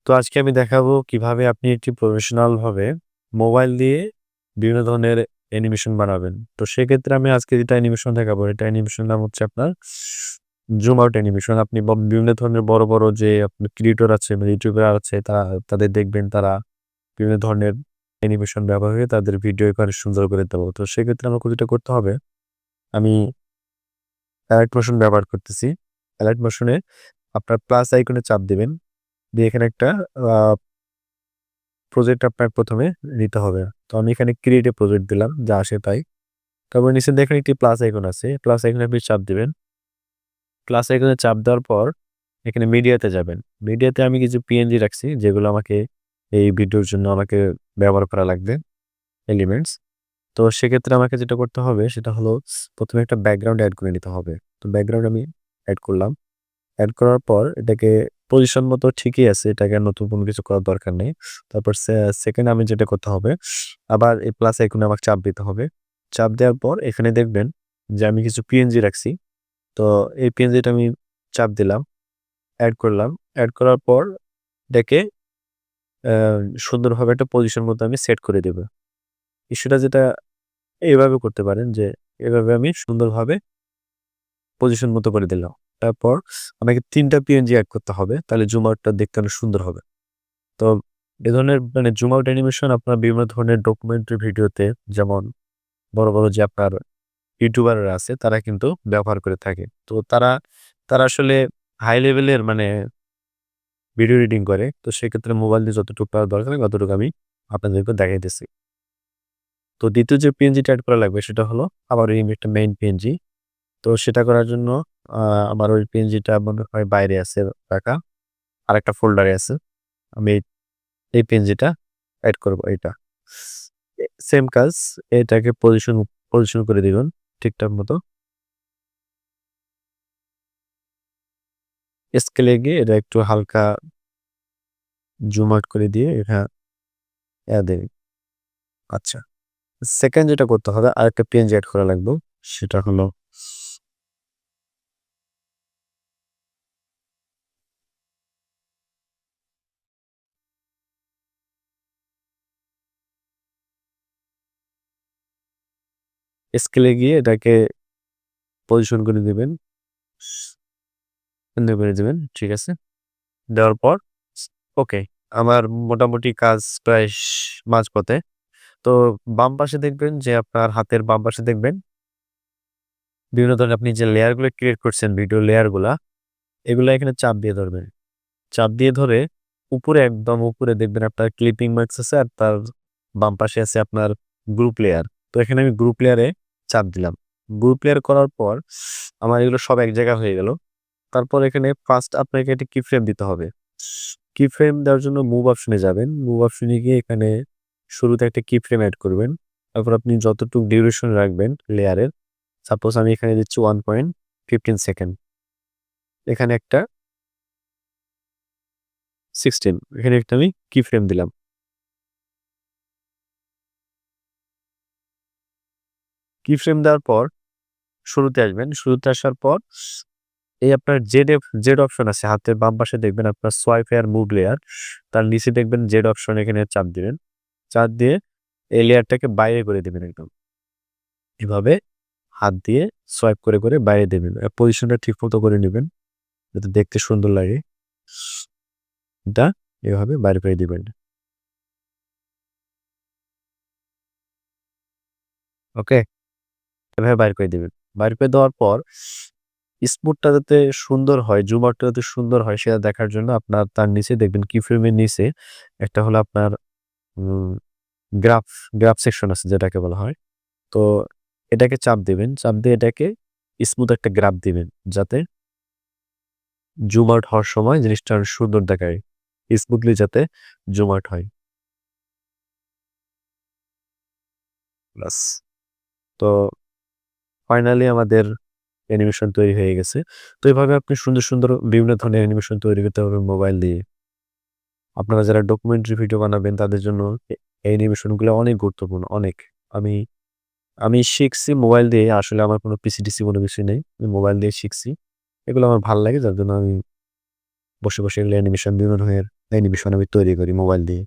তো আজকে আমি দেখাবো কিভাবে আপনি একটি প্রফেশনাল ভাবে মোবাইল দিয়ে বিভিন্ন ধরনের অ্যানিমেশন বানাবেন। তো সেক্ষেত্রে আমি আজকে যেটা অ্যানিমেশন দেখাবো, এটা অ্যানিমেশন নাম হচ্ছে আপনার জুম আউট অ্যানিমেশন। আপনি বিভিন্ন ধরনের বড়, বড় যে আপনার ক্রিয়েটর আছে বা ইউটিউবার আছে তাদের দেখবেন তারা বিভিন্ন ধরনের অ্যানিমেশন ব্যবহার করে তাদের ভিডিও এখানে সুন্দর করে দেবো। তো সেক্ষেত্রে আমাকে যেটা করতে হবে, আমি অ্যালাইট মোশন ব্যবহার করতেছি। অ্যালাইট মোশনে আপনার প্লাস আইকনে চাপ দিবেন। দিয়ে এখানে একটা আ প্রজেক্ট আপনার ১ম এ নিতে হবে। তো আমি এখানে ক্রিয়েট এ প্রজেক্ট দিলাম, যা আসে তাই। তারপর নিচে দেখেন একটি প্লাস আইকন আছে। প্লাস আইকনে আপনি চাপ দিবেন। প্লাস আইকনে চাপ দেওয়ার পর এখানে মিডিয়াতে যাবেন। মিডিয়াতে আমি কিছু পিএনজি রাখছি, যেগুলো আমাকে এই ভিডিওর জন্য আমাকে ব্যবহার করা লাগবে, এলিমেন্টস। তো সেক্ষেত্রে আমাকে যেটা করতে হবে সেটা হলো ১ম এ একটা ব্যাকগ্রাউন্ড এড করে নিতে হবে। তো ব্যাকগ্রাউন্ড আমি এড করলাম। এড করার পর এটাকে পজিশন মতো ঠিকই আছে। এটাকে আর নতুন কোনো কিছু করার দরকার নেই। তারপর সেকেন্ড আমি যেটা করতে হবে, আবার এই প্লাস আইকনে আমাকে চাপ দিতে হবে। চাপ দেওয়ার পর এখানে দেখবেন যে আমি কিছু পিএনজি রাখছি। তো এই পিএনজিটা আমি চাপ দিলাম, এড করলাম। এড করার পর এটাকে আ সুন্দরভাবে একটা পজিশন মতো আমি সেট করে দেব। ইস্যুটা যেটা এভাবে করতে পারেন যে এভাবে আমি সুন্দরভাবে পজিশন মতো করে দিলাম। তারপর আমাকে ৩ টা পিএনজি এড করতে হবে। তাহলে জুম আউটটা দেখতে অনেক সুন্দর হবে। তো এ ধরনের মানে জুম আউট অ্যানিমেশন আপনার বিভিন্ন ধরনের ডকুমেন্টারি ভিডিওতে, যেমন বড়, বড় যে আপনার ইউটিউবাররা আছে তারা কিন্তু ব্যবহার করে থাকে। তো তারা আসলে হাই লেভেলের মানে ভিডিও এডিটিং করে। তো সেক্ষেত্রে মোবাইল দিয়ে যতটুকু পারা দরকার ততটুকু আমি আপনাদেরকে দেখাইতেছি। তো ২য় যে পিএনজিটা এড করা লাগবে সেটা হলো আমার এই একটা মেইন পিএনজি। তো সেটা করার জন্য আ আমার ওই পিএনজিটা মনে হয় বাইরে আছে রাখা। আরেকটা ফোল্ডারে আছে। আমি এই পিএনজিটা এড করব এইটা। সেম কাজ, এটাকে পজিশন করে দিবেন ঠিকঠাক মতো। স্কেলে গিয়ে এটা একটু হালকা জুম আউট করে দিয়ে এটা দেন। আচ্ছা। সেকেন্ড যেটা করতে হবে, আরেকটা পিএনজি এড করা লাগবে। সেটা হলো স্কেলে গিয়ে এটাকে পজিশন করে দিবেন। সুন্দর করে দিবেন। ঠিক আছে? দেওয়ার পর ওকে। আমার মোটামুটি কাজ প্রায় মাঝপথে। তো বাম পাশে দেখবেন যে আপনার হাতের বাম পাশে দেখবেন বিভিন্ন ধরনের আপনি যে লেয়ার গুলো ক্রিয়েট করছেন, ভিডিও লেয়ার গুলা, এগুলা এখানে চাপ দিয়ে ধরবেন। চাপ দিয়ে ধরে উপরে একদম উপরে দেখবেন আপনার ক্লিপিং মার্কস আছে, আর তার বাম পাশে আছে আপনার গ্রুপ লেয়ার। তো এখানে আমি গ্রুপ লেয়ারে চাপ দিলাম। গ্রুপ লেয়ার করার পর আমার এগুলো সব এক জায়গায় হয়ে গেল। তারপর এখানে ফার্স্ট আপনাকে একটা কি ফ্রেম দিতে হবে। কি ফ্রেম দেওয়ার জন্য মুভ অপশনে যাবেন। মুভ অপশনে গিয়ে এখানে শুরুতে একটা কি ফ্রেম এড করবেন। তারপর আপনি যতটুকু ডিউরেশন রাখবেন লেয়ারের, সাপোজ আমি এখানে দিচ্ছি 1.15 সেকেন্ড। এখানে একটা 16, এখানে একটা আমি কি ফ্রেম দিলাম। কি ফ্রেম দেওয়ার পর শুরুতে আসবেন। শুরুতে আসার পর এই আপনার জেড অপশন আছে হাতের বাম পাশে দেখবেন আপনার সোয়াইপ হেয়ার মুভ লেয়ার। তার নিচে দেখবেন জেড অপশন, এখানে চাপ দিবেন। চাপ দিয়ে এই লেয়ারটাকে বাইরে করে দিবেন একদম। এভাবে হাত দিয়ে সোয়াইপ করে, করে বাইরে দিবেন। পজিশনটা ঠিকমতো করে নিবেন যাতে দেখতে সুন্দর লাগে। এটা এভাবে বাইরে করে দিবেন। ওকে? এভাবে বাইর করে দিবেন। বাইর করে দেওয়ার পর স্মুথটা যাতে সুন্দর হয়, জুম আউটটা যাতে সুন্দর হয় সেটা দেখার জন্য আপনার তার নিচে দেখবেন কি ফ্রেমের নিচে একটা হলো আপনার উম গ্রাফ, গ্রাফ সেকশন আছে যেটাকে বলা হয়। তো এটাকে চাপ দিবেন। চাপ দিয়ে এটাকে স্মুথ একটা গ্রাফ দিবেন। যাতে জুম আউট হওয়ার সময় জিনিসটা আরো সুন্দর দেখায়। স্মুথলি যাতে জুম আউট হয়। ব্যাস। তো ফাইনালি আমাদের অ্যানিমেশন তৈরি হয়ে গেছে। তো এভাবে আপনি সুন্দর, সুন্দর বিভিন্ন ধরনের অ্যানিমেশন তৈরি করতে পারবেন মোবাইল দিয়ে। আপনারা যারা ডকুমেন্টারি ভিডিও বানাবেন তাদের জন্য এই অ্যানিমেশন গুলো অনেক গুরুত্বপূর্ণ, অনেক। আমি আমি শিখছি মোবাইল দিয়ে। আসলে আমার কোনো পিসি-টিসি কোনো কিছুই নেই। আমি মোবাইল দিয়ে শিখছি। এগুলো আমার ভাল লাগে, যার জন্য আমি বসে, বসে এগুলো অ্যানিমেশন বিভিন্ন ধরনের অ্যানিমেশন আমি তৈরি করি মোবাইল দিয়ে।